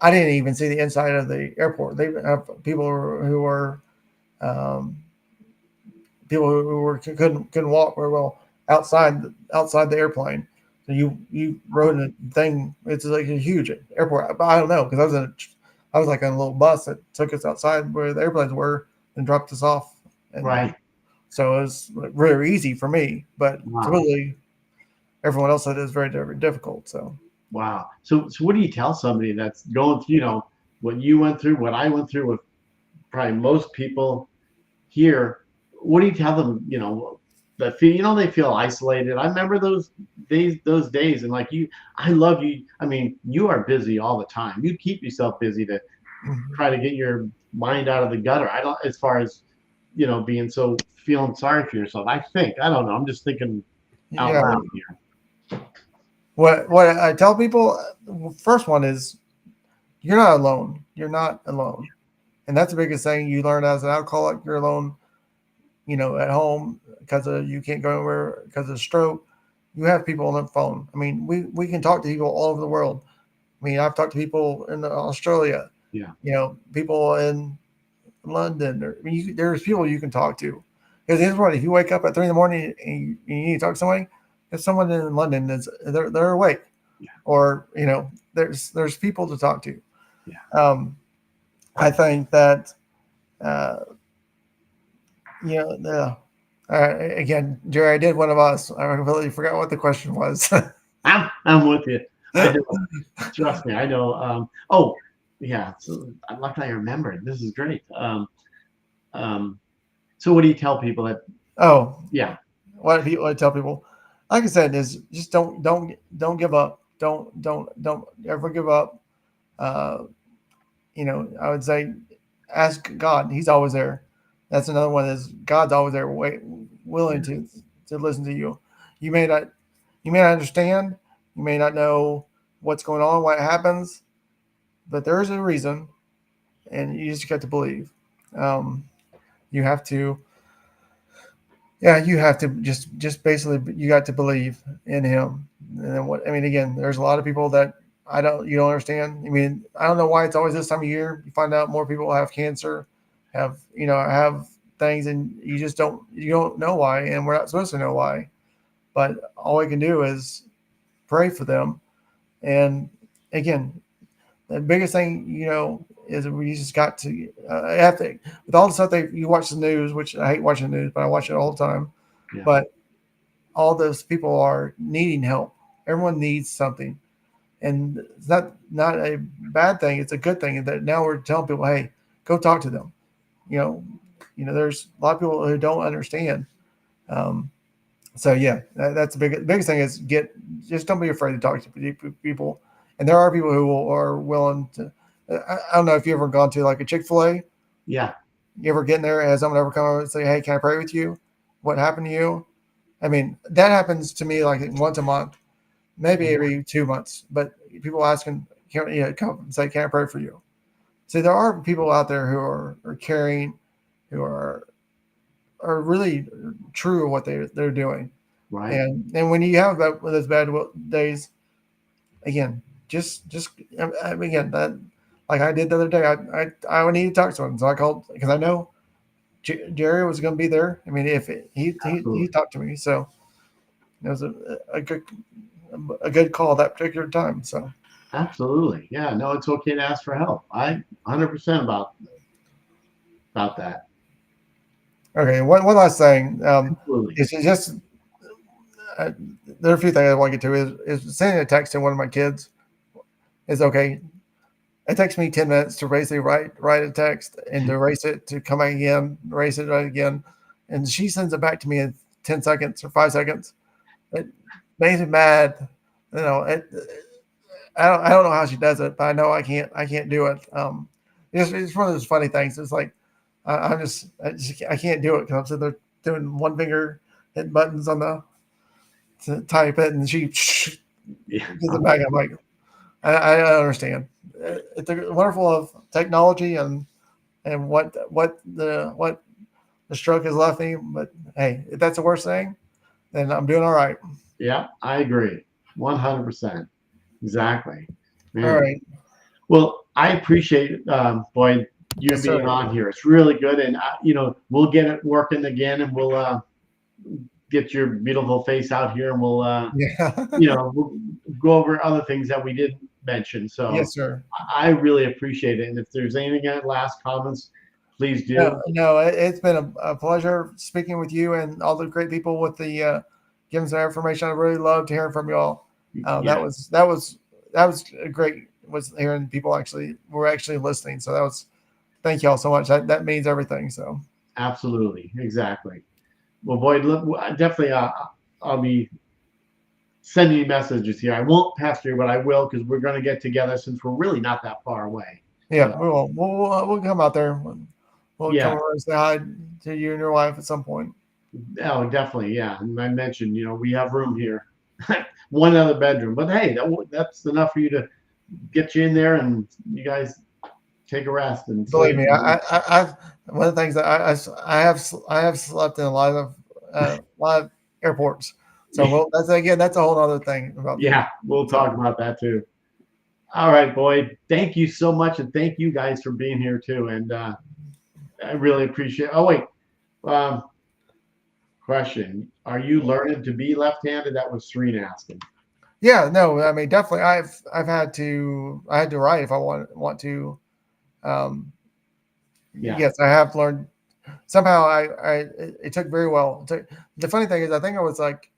I didn't even see the inside of the airport. They have people who were um, people who were couldn't walk very well outside the airplane. So you rode in a thing. It's like a huge airport. But I don't know because I was like on a little bus that took us outside where the airplanes were and dropped us off. And right. so it was very easy for me, but Wow, clearly everyone else said it was very, very difficult. So wow. So what do you tell somebody that's going through, what you went through, what I went through with probably most people here? What do you tell them? That feel, they feel isolated. I remember those days, and like you, I love you. I mean, you are busy all the time. You keep yourself busy to try to get your mind out of the gutter. I don't, as far as being so feeling sorry for yourself. I don't know. I'm just thinking out yeah, loud here. what I tell people, first one is you're not alone. You're not alone, and that's the biggest thing you learn as an alcoholic. You're alone, at home because you can't go anywhere because of stroke. You have people on the phone. I mean, we can talk to people all over the world. I mean, I've talked to people in Australia, Yeah. people in London. There's people you can talk to. Because here's what: if you wake up at 3 in the morning and you need to talk to somebody, if someone in London is they're awake, Yeah, or there's people to talk to. yeah. Um, I think that uh, the again, Jerry, I did one of us. I completely forgot what the question was. I'm with you. I know. Trust me. I know. Oh, yeah. So luckily I remembered. This is great. Um, so what do you tell people that? Oh, Yeah, what I tell people, like I said, is just don't give up. Don't ever give up. Uh, I would say ask God. He's always there. That's another one. Is God's always there, willing yeah, to listen to you. You may not you may not understand. You may not know what's going on, what happens, but there is a reason, and you just got to believe. Um, you have to, yeah, you have to just basically you got to believe in Him. And what I mean, again, there's a lot of people that you don't understand. I mean, I don't know why it's always this time of year. You find out more people have cancer, have things, and you don't know why, and we're not supposed to know why. But all we can do is pray for them. And again, the biggest thing, is we just got to have to, with all the stuff that you watch the news, which I hate watching the news, but I watch it all the time. yeah. But all those people are needing help. Everyone needs something, and it's not a bad thing. It's a good thing that now we're telling people, hey, go talk to them. You know, there's a lot of people who don't understand. Um, so yeah, that's the biggest thing is just don't be afraid to talk to people. And there are people who are willing to. I don't know if you ever gone to like a Chick-fil-A. Yeah. You ever get in there? Has someone ever come over and say, "Hey, can I pray with you? What happened to you?" I mean, that happens to me like once a month, maybe every 2 months. But people asking, come and say, "Can I pray for you?" See, there are people out there who are caring, who are really true of what they're doing. Right. And when you have those bad days, again, just again that like I did the other day, I would need to talk to him, so I called because I know Jerry was going to be there. I mean, if he Absolutely. talked to me, so it was a good call that particular time. So Absolutely. Yeah. No, it's okay to ask for help. I 100% about that. okay, one last thing Absolutely. is just uh, there are a few things I want to get to is sending a text to one of my kids is okay. It takes me 10 minutes to basically write a text and to erase it to come back again, erase it right again, and she sends it back to me in 10 seconds or 5 seconds. It makes me mad. I don't know how she does it, but I know I can't do it. It's one of those funny things. It's like I can't do it because I'm sitting there doing one finger hitting buttons on the to type it, and she gives Yeah. it back. I'm like, I don't understand. It's a wonderful of technology and what the stroke has left me. But hey, if that's the worst thing, then I'm doing all right. Yeah. I agree. 100%. Exactly. All Man. right. Well, I appreciate, Boyd, you Yes, being sir. on here. It's really good. And, we'll get it working again and we'll get your beautiful face out here and Yeah. we'll go over other things that we didn't mention. So Yes, sir. I really appreciate it. And if there's anything last comments, please No, do. no, it's been a pleasure speaking with you and all the great people with the giving some information. I really loved hearing from you all. Yeah, That was a great was hearing people actually were actually listening. So that was thank you all so much. That means everything. So absolutely. Exactly. Well, Boyd, look, definitely I'll be sending you messages here. I won't pester you, but I will because we're going to get together since we're really not that far away. yeah, So, we'll come out there. We'll come yeah. over and say hi to you and your wife at some point. Oh, definitely. Yeah. And I mentioned, we have room here, one other bedroom, but hey, that's enough for you to get you in there and you guys take a rest and Believe sleep. me, I've one of the things that I have slept in a lot of airports. So well, that's a whole other thing about me. Yeah, we'll So talk about that too. All right, Boyd. Thank you so much, and thank you guys for being here too. And I really appreciate. Oh wait, um, Question: Are you learning to be left-handed? That was Serena asking. Yeah, no, I mean, definitely. I had to write if I want to. Um, Yeah. yes, I have learned. Somehow, it took very well. The funny thing is, I think I was like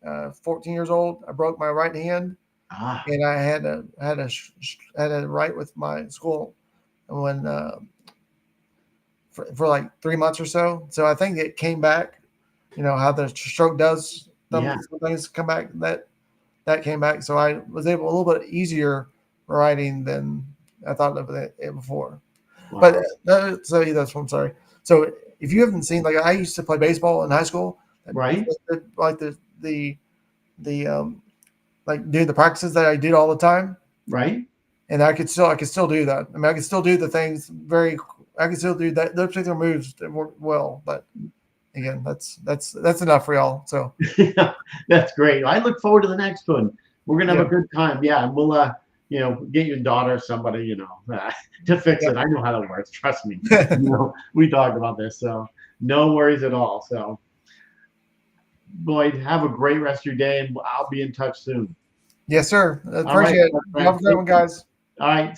14 years old. I broke my right hand, Ah. and I had to write with my school when for like 3 months or so. So I think it came back. You know how the stroke does. Yeah. Some things come back. That came back. So I was able a little bit easier writing than I thought of it before. But Wow. so that's what I'm sorry. So if you haven't seen, like, I used to play baseball in high school, Right. like the like doing the practices that I did all the time, Right. and I could still do that. I mean, I can still do the things I can still do that those particular moves well. But again, that's enough for y'all. So Yeah, that's great. I look forward to the next one. We're gonna have yeah, a good time. Yeah, and we'll get your daughter or somebody, to fix yeah. it. I know how that works. Trust me. We talked about this, so no worries at all. So, Boyd, have a great rest of your day, and I'll be in touch soon. Yes, sir. All right, Appreciate it. my Have friend. a great one, guys. All right.